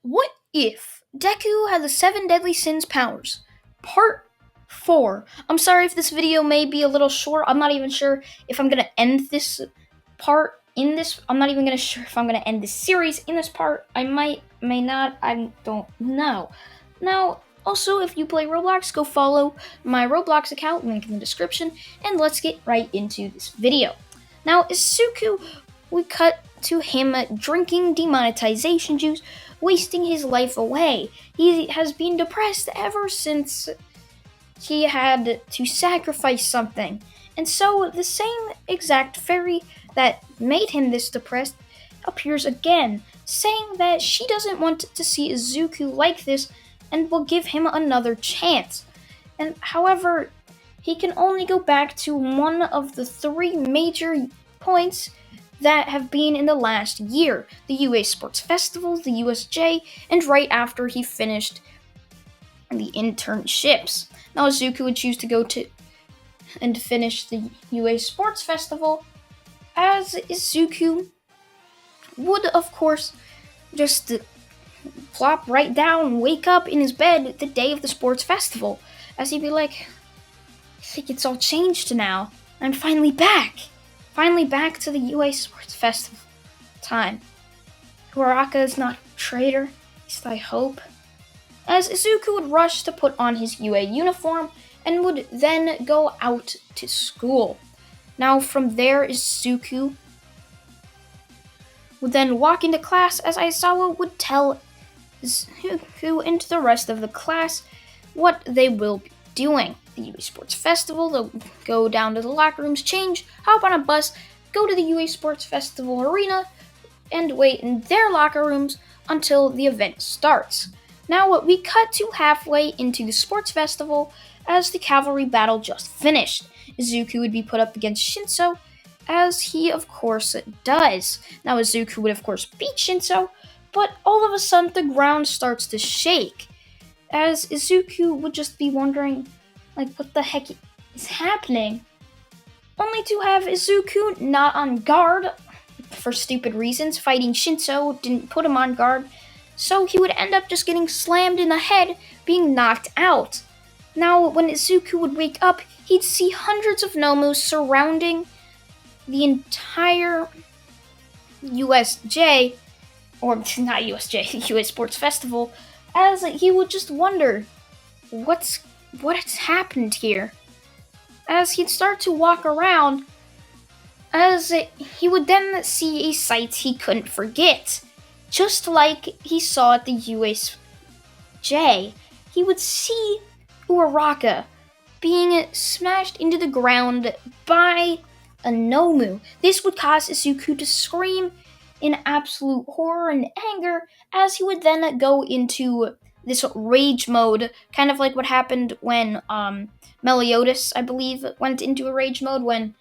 What if Deku had the seven deadly sins powers? Part 4. I'm sorry if this video may be a little short. I'm not even sure if I'm going to end this part in this. I'm not even sure if I'm going to end this series in this part. I may not. I don't know. Now, also, if you play Roblox, go follow my Roblox account, link in the description, and let's get right into this video. Now, Isuku, we cut to him drinking demonetization juice, wasting his life away. He has been depressed ever since he had to sacrifice something. And so the same exact fairy that made him this depressed appears again, saying that she doesn't want to see Izuku like this and will give him another chance. And however, he can only go back to one of the three major points that have been in the last year: the UA Sports Festival, the USJ, and right after he finished the internships. Now, Izuku would choose to go to and finish the UA Sports Festival, as Izuku would, of course, just plop right down and wake up in his bed the day of the sports festival, as he'd be like, I think it's all changed now. I'm finally back. Finally back to the UA Sports Festival time. Uraraka is not a traitor, at least I hope. As Izuku would rush to put on his UA uniform and would then go out to school. Now from there, Izuku would then walk into class as Aizawa would tell Izuku and the rest of the class what they will be doing. The UA Sports Festival, they'll go down to the locker rooms, change, hop on a bus, go to the UA Sports Festival arena, and wait in their locker rooms until the event starts. Now we cut to halfway into the sports festival as the cavalry battle just finished. Izuku would be put up against Shinso, as he of course does. Now Izuku would of course beat Shinso, but all of a sudden the ground starts to shake, as Izuku would just be wondering, like, what the heck is happening? Only to have Izuku not on guard, for stupid reasons. Fighting Shinso didn't put him on guard, so he would end up just getting slammed in the head, being knocked out. Now, when Izuku would wake up, he'd see hundreds of Nomus surrounding the entire USJ, or not USJ, US Sports Festival, as he would just wonder, what has happened here? As he'd start to walk around, as he would then see a sight he couldn't forget. Just like he saw at the USJ, he would see Uraraka being smashed into the ground by a Nomu. This would cause Izuku to scream in absolute horror and anger, as he would then go into this rage mode, kind of like what happened when Meliodas, I believe, went into a rage mode when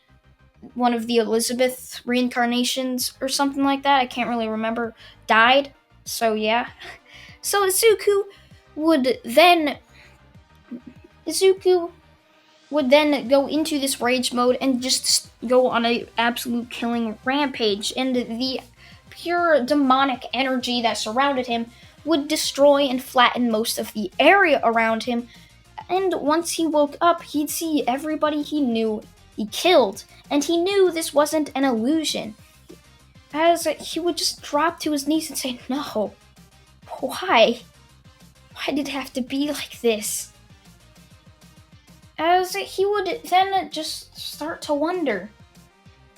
one of the Elizabeth reincarnations or something like that, I can't really remember, died. So yeah. So Izuku would then go into this rage mode and just go on an absolute killing rampage, and the pure demonic energy that surrounded him would destroy and flatten most of the area around him. And once he woke up, he'd see everybody he knew he killed, and he knew this wasn't an illusion, as he would just drop to his knees and say, no, why? Why did it have to be like this? As he would then just start to wonder,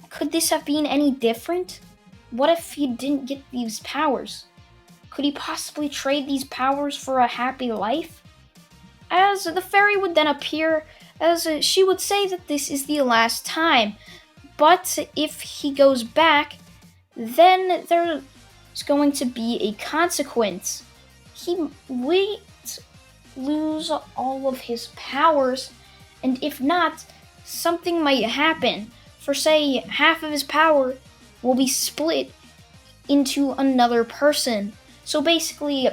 could this have been any different? What if he didn't get these powers? Could he possibly trade these powers for a happy life? As the fairy would then appear, as she would say that this is the last time, but if he goes back, then there's going to be a consequence. He might lose all of his powers, and if not, something might happen. For say, half of his power will be split into another person. So basically,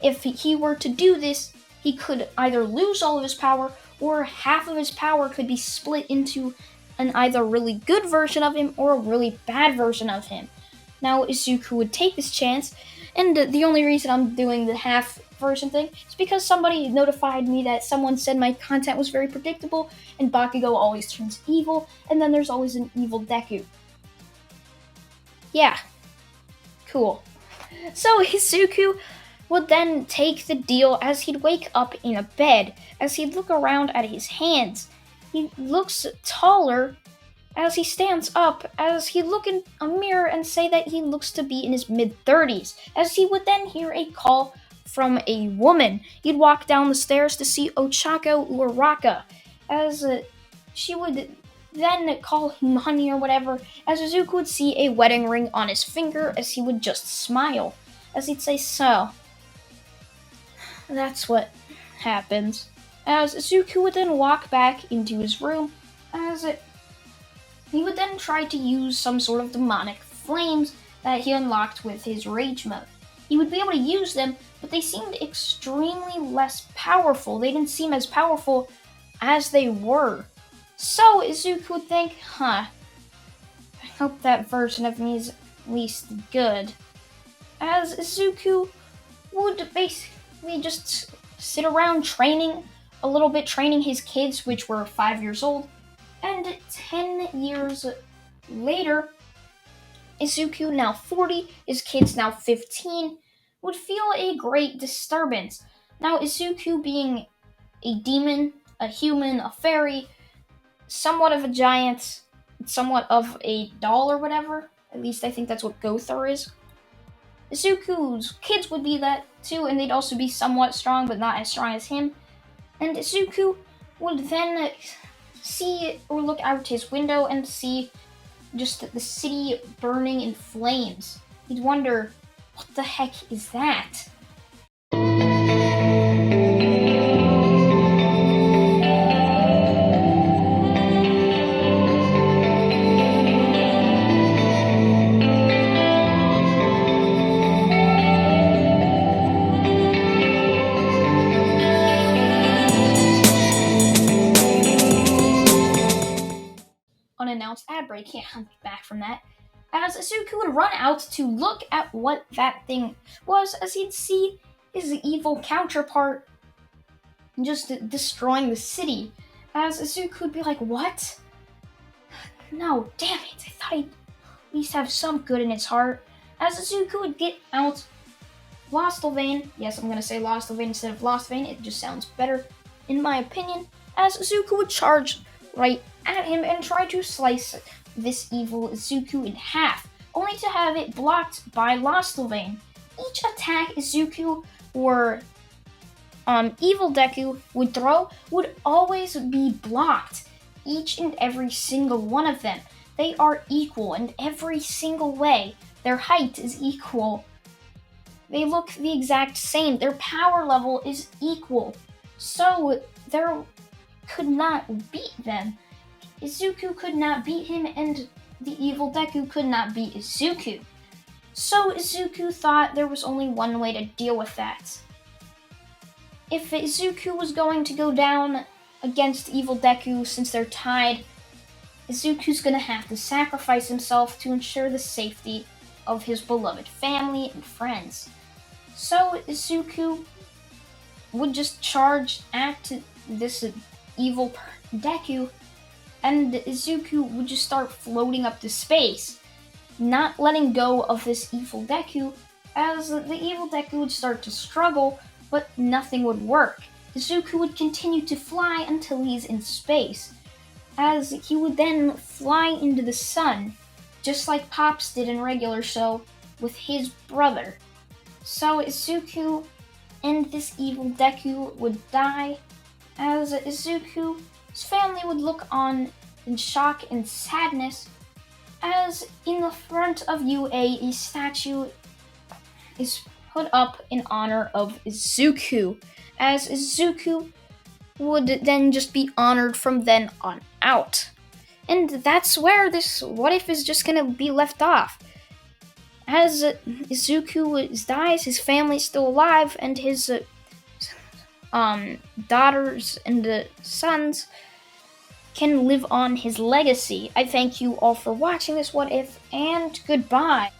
if he were to do this, he could either lose all of his power, or half of his power could be split into an either really good version of him or a really bad version of him. Now, Izuku would take this chance, And the only reason I'm doing the half version thing is because somebody notified me that someone said my content was very predictable, and Bakugo always turns evil, and then there's always an evil Deku. Yeah, cool. So Izuku would then take the deal as he'd wake up in a bed, as he'd look around at his hands. He looks taller as he stands up, as he'd look in a mirror and say that he looks to be in his mid-30s, as he would then hear a call from a woman. He'd walk down the stairs to see Ochako Uraraka, as she would then call him honey or whatever, as Izuku would see a wedding ring on his finger, as he would just smile, as he'd say, so, that's what happens. As Izuku would then walk back into his room, as he would then try to use some sort of demonic flames that he unlocked with his rage mode. He would be able to use them, but they seemed extremely less powerful. They didn't seem as powerful as they were. So Izuku would think, I hope that version of me is at least good. As Izuku would basically just sit around training a little bit, training his kids, which were 5 years old. And 10 years later, Izuku, now 40, his kids now 15, would feel a great disturbance. Now, Izuku being a demon, a human, a fairy, somewhat of a giant, somewhat of a doll or whatever, at least I think that's what Gothar is. Izuku's kids would be that too, and they'd also be somewhat strong, but not as strong as him. And Izuku would then see or look out his window and see just the city burning in flames. He'd wonder, what the heck is that? Unannounced ad break, yeah, I'm back from that. As Izuku would run out to look at what that thing was, as he'd see his evil counterpart just destroying the city. As Izuku would be like, what? No, damn it, I thought he'd at least have some good in his heart. As Izuku would get out Lostelvane, yes, I'm gonna say Lostelvane instead of Lostvane, it just sounds better in my opinion, as Izuku would charge right at him and try to slice this evil Izuku in half, only to have it blocked by Lostelvane. Each attack Izuku or evil Deku would throw would always be blocked. Each and every single one of them. They are equal in every single way. Their height is equal. They look the exact same. Their power level is equal. So there could not beat them. Izuku could not beat him, and the evil Deku could not beat Izuku. So Izuku thought there was only one way to deal with that. If Izuku was going to go down against evil Deku, since they're tied, Izuku's gonna have to sacrifice himself to ensure the safety of his beloved family and friends. So Izuku would just charge at this evil Deku, and Izuku would just start floating up to space, not letting go of this evil Deku, as the evil Deku would start to struggle, but nothing would work. Izuku would continue to fly until he's in space, as he would then fly into the sun, just like Pops did in regular show with his brother. So Izuku and this evil Deku would die, as Izuku's family would look on in shock and sadness, as in the front of UA a statue is put up in honor of Izuku, as Izuku would then just be honored from then on out. And that's where this what if is just gonna be left off. As Izuku dies, his family's still alive, and his daughters and sons can live on his legacy. I thank you all for watching this what if, and goodbye.